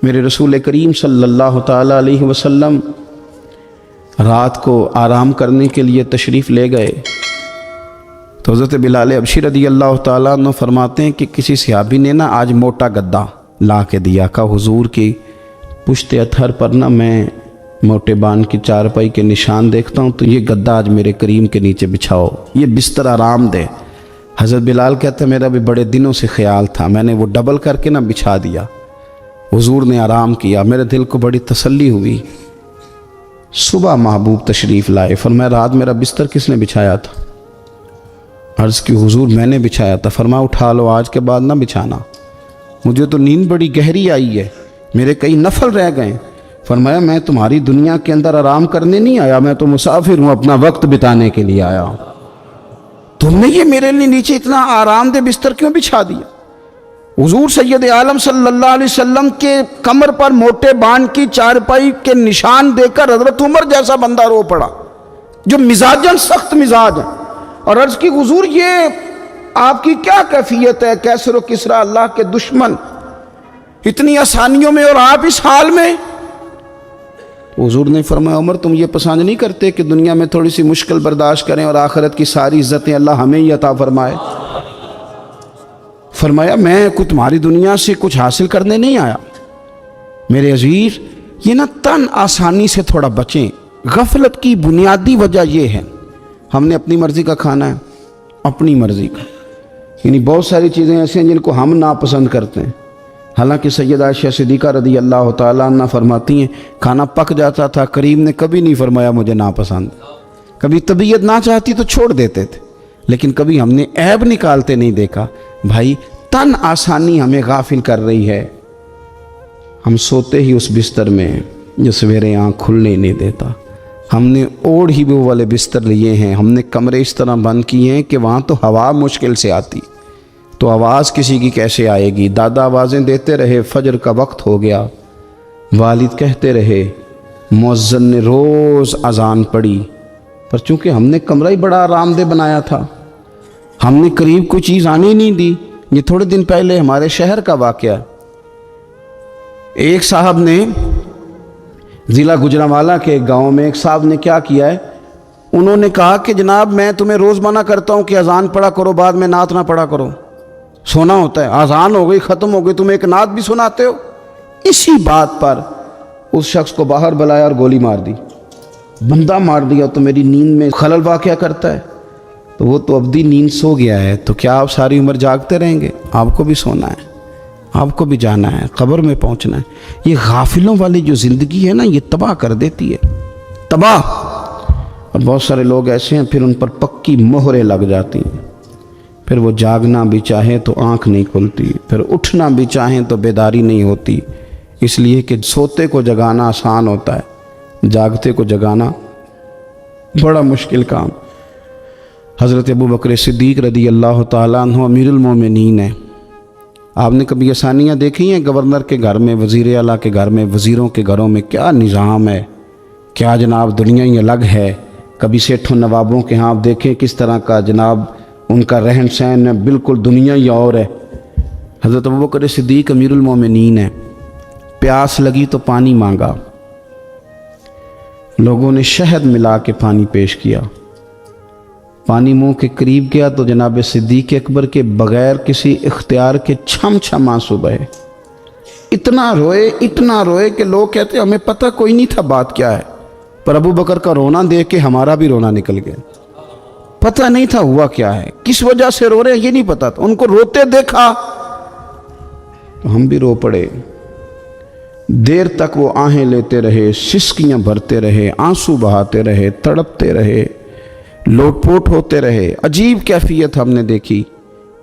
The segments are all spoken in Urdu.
میرے رسول کریم صلی اللہ تعالیٰ علیہ وسلم رات کو آرام کرنے کے لیے تشریف لے گئے تو حضرت بلال حبشی رضی اللہ تعالیٰ عنہ فرماتے ہیں کہ کسی صحابی نے نا آج موٹا گدا لا کے دیا، کہا حضور کی پشت اتھر پر نا میں موٹے بان کی چارپائی کے نشان دیکھتا ہوں، تو یہ گدا آج میرے کریم کے نیچے بچھاؤ، یہ بستر آرام دے۔ حضرت بلال کہتے ہیں میرا بھی بڑے دنوں سے خیال تھا، میں نے وہ ڈبل کر کے نا بچھا دیا، حضور نے آرام کیا، میرے دل کو بڑی تسلی ہوئی۔ صبح محبوب تشریف لائے، فرمایا رات میرا بستر کس نے بچھایا تھا؟ عرض کی حضور میں نے بچھایا تھا۔ فرمایا اٹھا لو، آج کے بعد نہ بچھانا، مجھے تو نیند بڑی گہری آئی ہے، میرے کئی نفل رہ گئے۔ فرمایا میں تمہاری دنیا کے اندر آرام کرنے نہیں آیا، میں تو مسافر ہوں، اپنا وقت بتانے کے لیے آیا ہوں، تم نے یہ میرے لیے نیچے اتنا آرام دہ بستر کیوں بچھا دیا؟ حضور سید عالم صلی اللہ علیہ وسلم کے کمر پر موٹے بان کی چارپائی کے نشان دے کر حضرت عمر جیسا بندہ رو پڑا جو مزاجاً سخت مزاج ہے، اور عرض کی حضور یہ آپ کی کیا کیفیت ہے؟ کیسر و کسرا اللہ کے دشمن اتنی آسانیوں میں اور آپ اس حال میں؟ حضور نے فرمایا عمر تم یہ پسند نہیں کرتے کہ دنیا میں تھوڑی سی مشکل برداشت کریں اور آخرت کی ساری عزتیں اللہ ہمیں ہی عطا فرمائے؟ فرمایا میں تمہاری دنیا سے کچھ حاصل کرنے نہیں آیا میرے عزیز، یہ نا تن آسانی سے تھوڑا بچیں۔ غفلت کی بنیادی وجہ یہ ہے ہم نے اپنی مرضی کا کھانا ہے، اپنی مرضی کا، یعنی بہت ساری چیزیں ایسی ہیں جن کو ہم ناپسند کرتے ہیں، حالانکہ سیدہ عائشہ صدیقہ رضی اللہ تعالیٰ عنہ فرماتی ہیں کھانا پک جاتا تھا، کریم نے کبھی نہیں فرمایا مجھے ناپسند، کبھی طبیعت نہ چاہتی تو چھوڑ دیتے تھے، لیکن کبھی ہم نے عیب نکالتے نہیں دیکھا۔ بھائی تن آسانی ہمیں غافل کر رہی ہے، ہم سوتے ہی اس بستر میں جو سویرے آنکھ کھلنے نہیں دیتا، ہم نے اوڑھ ہی وہ والے بستر لیے ہیں، ہم نے کمرے اس طرح بند کیے ہیں کہ وہاں تو ہوا مشکل سے آتی، تو آواز کسی کی کیسے آئے گی؟ دادا آوازیں دیتے رہے فجر کا وقت ہو گیا، والد کہتے رہے، مؤذن نے روز اذان پڑھی، پر چونکہ ہم نے کمرہ ہی بڑا آرام دہ بنایا تھا، ہم نے قریب کوئی چیز آنے نہیں دی۔ یہ تھوڑے دن پہلے ہمارے شہر کا واقعہ، ایک صاحب نے ضلع گجرانوالہ کے ایک گاؤں میں ایک صاحب نے کیا کیا ہے، انہوں نے کہا کہ جناب میں تمہیں روز منع کرتا ہوں کہ اذان پڑھا کرو، بعد میں نعت نہ پڑھا کرو، سونا ہوتا ہے، اذان ہو گئی ختم ہو گئی، تم ایک نعت بھی سناتے ہو۔ اسی بات پر اس شخص کو باہر بلایا اور گولی مار دی، بندہ مار دیا تو میری نیند میں خلل واقعہ کرتا ہے، تو وہ تو ابدی نیند سو گیا ہے، تو کیا آپ ساری عمر جاگتے رہیں گے؟ آپ کو بھی سونا ہے، آپ کو بھی جانا ہے، قبر میں پہنچنا ہے۔ یہ غافلوں والی جو زندگی ہے نا یہ تباہ کر دیتی ہے، تباہ۔ اور بہت سارے لوگ ایسے ہیں پھر ان پر پکی مہریں لگ جاتی ہیں، پھر وہ جاگنا بھی چاہیں تو آنکھ نہیں کھلتی، پھر اٹھنا بھی چاہیں تو بیداری نہیں ہوتی، اس لیے کہ سوتے کو جگانا آسان ہوتا ہے، جاگتے کو جگانا بڑا مشکل کام۔ حضرت ابو بکر صدیق رضی اللہ تعالیٰ عنہ امیر المومنین ہیں، آپ نے کبھی آسانیاں دیکھی ہیں؟ گورنر کے گھر میں، وزیر اعلیٰ کے گھر میں، وزیروں کے گھروں میں کیا نظام ہے، کیا جناب دنیا ہی الگ ہے۔ کبھی سیٹھوں نوابوں کے ہاں آپ دیکھیں کس طرح کا جناب ان کا رہن سہن ہے، بالکل دنیا ہی اور ہے۔ حضرت ابو بکر صدیق امیر المومنین ہیں، پیاس لگی تو پانی مانگا، لوگوں نے شہد ملا کے پانی پیش کیا، پانی منہ کے قریب گیا تو جناب صدیق اکبر کے بغیر کسی اختیار کے چھم چھم آنسو بہے، اتنا روئے کہ لوگ کہتے ہمیں پتہ کوئی نہیں تھا بات کیا ہے، پر ابو بکر کا رونا دیکھ کے ہمارا بھی رونا نکل گیا، پتہ نہیں تھا ہوا کیا ہے، کس وجہ سے رو رہے ہیں یہ نہیں پتا تھا، ان کو روتے دیکھا تو ہم بھی رو پڑے۔ دیر تک وہ آہیں لیتے رہے، سسکیاں بھرتے رہے، آنسو بہاتے رہے، تڑپتے رہے، لوٹ پوٹ ہوتے رہے، عجیب کیفیت ہم نے دیکھی۔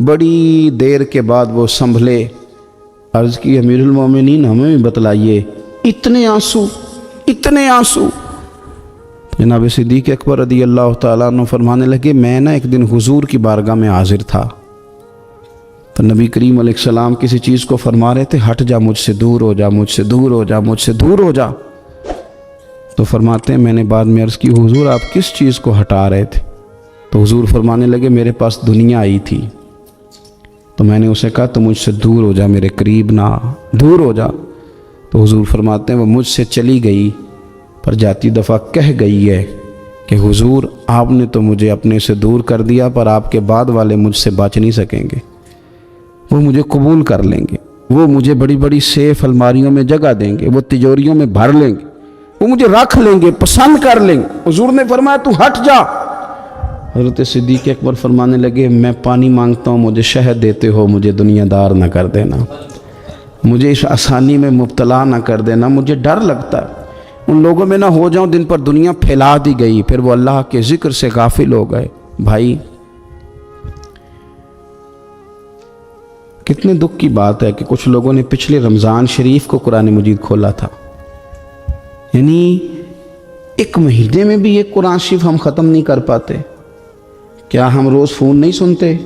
بڑی دیر کے بعد وہ سنبھلے، عرض کی امیر المومنین ہمیں بھی بتلائیے، اتنے آنسو۔ جناب صدیق اکبر رضی اللہ تعالیٰ عنہ فرمانے لگے میں نا ایک دن حضور کی بارگاہ میں حاضر تھا، تو نبی کریم علیہ السلام کسی چیز کو فرما رہے تھے، ہٹ جا مجھ سے دور ہو جا، مجھ سے دور ہو جا، مجھ سے دور ہو جا، تو فرماتے ہیں میں نے بعد میں عرض کی حضور آپ کس چیز کو ہٹا رہے تھے؟ تو حضور فرمانے لگے میرے پاس دنیا آئی تھی، تو میں نے اسے کہا تو مجھ سے دور ہو جا، میرے قریب نہ، دور ہو جا۔ تو تو حضور فرماتے ہیں وہ مجھ سے چلی گئی پر جاتی دفعہ کہہ گئی ہے کہ حضور آپ نے تو مجھے اپنے سے دور کر دیا، پر آپ کے بعد والے مجھ سے بچ نہیں سکیں گے، وہ مجھے قبول کر لیں گے، وہ مجھے بڑی بڑی سیف الماریوں میں جگہ دیں گے، وہ تجوریوں میں بھر لیں گے، وہ مجھے رکھ لیں گے، پسند کر لیں گے۔ حضور نے فرمایا تو ہٹ جا۔ حضرت صدیق اکبر فرمانے لگے میں پانی مانگتا ہوں، مجھے شہد دیتے ہو، مجھے دنیا دار نہ کر دینا، مجھے اس آسانی میں مبتلا نہ کر دینا، مجھے ڈر لگتا ہے ان لوگوں میں نہ ہو جاؤں جن پر دنیا پھیلا دی گئی، پھر وہ اللہ کے ذکر سے غافل ہو گئے۔ بھائی کتنے دکھ کی بات ہے کہ کچھ لوگوں نے پچھلے رمضان شریف کو قرآن مجید کھولا تھا، یعنی ایک مہینے میں بھی ایک قرآن شریف ہم ختم نہیں کر پاتے۔ کیا ہم روز فون نہیں سنتے؟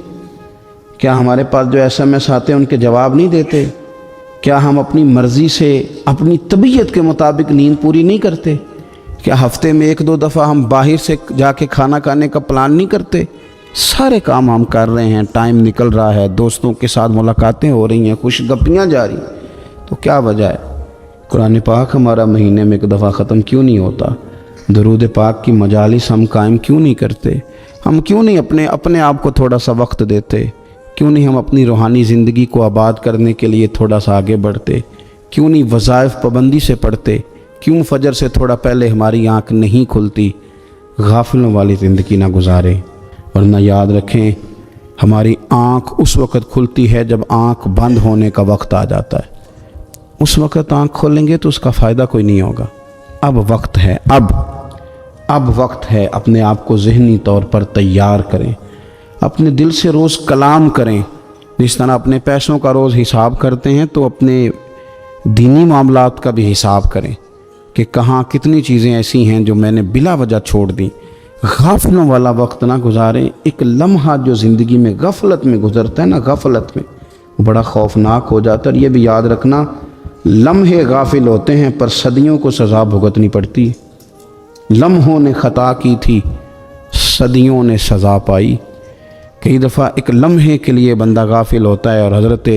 کیا ہمارے پاس جو SMS آتے ہیں ان کے جواب نہیں دیتے؟ کیا ہم اپنی مرضی سے اپنی طبیعت کے مطابق نیند پوری نہیں کرتے؟ کیا ہفتے میں 1-2 دفعہ ہم باہر سے جا کے کھانا کھانے کا پلان نہیں کرتے؟ سارے کام ہم کر رہے ہیں، ٹائم نکل رہا ہے، دوستوں کے ساتھ ملاقاتیں ہو رہی ہیں، خوش گپیاں جاری ہیں، تو کیا وجہ ہے قرآن پاک ہمارا مہینے میں 1 دفعہ ختم کیوں نہیں ہوتا؟ درود پاک کی مجالس ہم قائم کیوں نہیں کرتے؟ ہم کیوں نہیں اپنے آپ کو تھوڑا سا وقت دیتے؟ کیوں نہیں ہم اپنی روحانی زندگی کو آباد کرنے کے لیے تھوڑا سا آگے بڑھتے؟ کیوں نہیں وظائف پابندی سے پڑھتے؟ کیوں فجر سے تھوڑا پہلے ہماری آنکھ نہیں کھلتی؟ غافلوں والی زندگی نہ گزارے، ورنہ یاد رکھیں ہماری آنکھ اس وقت کھلتی ہے جب آنکھ بند ہونے کا وقت آ جاتا ہے۔ اس وقت آنکھ کھولیں گے تو اس کا فائدہ کوئی نہیں ہوگا۔ اب وقت ہے، اب وقت ہے، اپنے آپ کو ذہنی طور پر تیار کریں، اپنے دل سے روز کلام کریں۔ جس طرح اپنے پیسوں کا روز حساب کرتے ہیں تو اپنے دینی معاملات کا بھی حساب کریں کہ کہاں کتنی چیزیں ایسی ہیں جو میں نے بلا وجہ چھوڑ دیں۔ غافلوں والا وقت نہ گزاریں۔ ایک لمحہ جو زندگی میں غفلت میں گزرتا ہے نا، غفلت میں بڑا خوفناک ہو جاتا ہے۔ یہ بھی یاد رکھنا لمحے غافل ہوتے ہیں پر صدیوں کو سزا بھگتنی پڑتی ہے۔ لمحوں نے خطا کی تھی، صدیوں نے سزا پائی۔ کئی دفعہ ایک لمحے کے لیے بندہ غافل ہوتا ہے، اور حضرت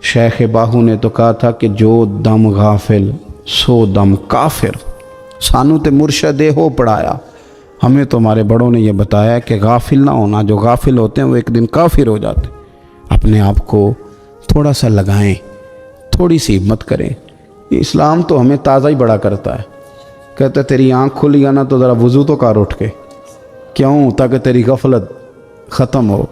شیخ باہو نے تو کہا تھا کہ جو دم غافل سو دم کافر۔ سانو تے مرشد ہو پڑھایا، ہمیں تو ہمارے بڑوں نے یہ بتایا کہ غافل نہ ہونا، جو غافل ہوتے ہیں وہ ایک دن کافر ہو جاتے ہیں۔ اپنے آپ کو تھوڑا سا لگائیں، تھوڑی سی ہمت کریں۔ یہ اسلام تو ہمیں تازہ ہی بڑا کرتا ہے، کہتا ہے تیری آنکھ کھلی ہے نا تو ذرا وضو تو کر اٹھ کے، کیوں؟ تاکہ تیری غفلت ختم ہو۔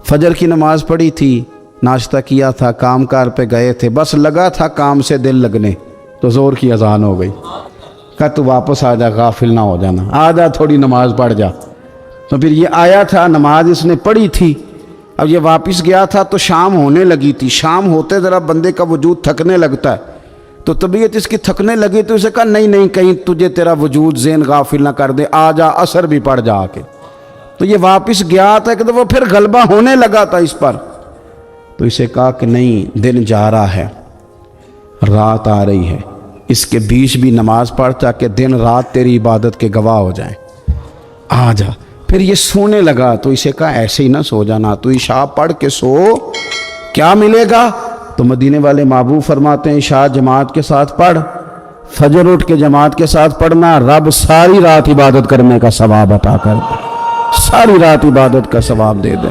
فجر کی نماز پڑھی تھی، ناشتہ کیا تھا، کام کار پہ گئے تھے، بس لگا تھا کام سے دل لگنے تو زور کی اذان ہو گئی، کہا تو واپس آ جا، غافل نہ ہو جانا، آ جا تھوڑی نماز پڑھ جا۔ تو پھر یہ آیا تھا، نماز اس نے پڑھی تھی، اب یہ واپس گیا تھا تو شام ہونے لگی تھی۔ شام ہوتے ذرا بندے کا وجود تھکنے لگتا ہے، تو طبیعت اس کی تھکنے لگی تو اسے کہا نہیں کہیں تجھے تیرا وجود ذہن غافل نہ کر دے، آ جا عصر بھی پڑھ جا کے۔ تو یہ واپس گیا تھا کہ وہ پھر غلبہ ہونے لگا تھا اس پر، تو اسے کہا کہ نہیں، دن جا رہا ہے، رات آ رہی ہے، اس کے بیچ بھی نماز پڑھ تاکہ دن رات تیری عبادت کے گواہ ہو جائیں، آ جا۔ پھر یہ سونے لگا تو اسے کہا ایسے ہی نہ سو جانا، تو عشاء پڑھ کے سو، کیا ملے گا؟ تو مدینے والے محبوب فرماتے ہیں عشاء جماعت کے ساتھ پڑھ، فجر اٹھ کے جماعت کے ساتھ پڑھنا، رب ساری رات عبادت کرنے کا ثواب عطا کر دے، ساری رات عبادت کا ثواب دے دے۔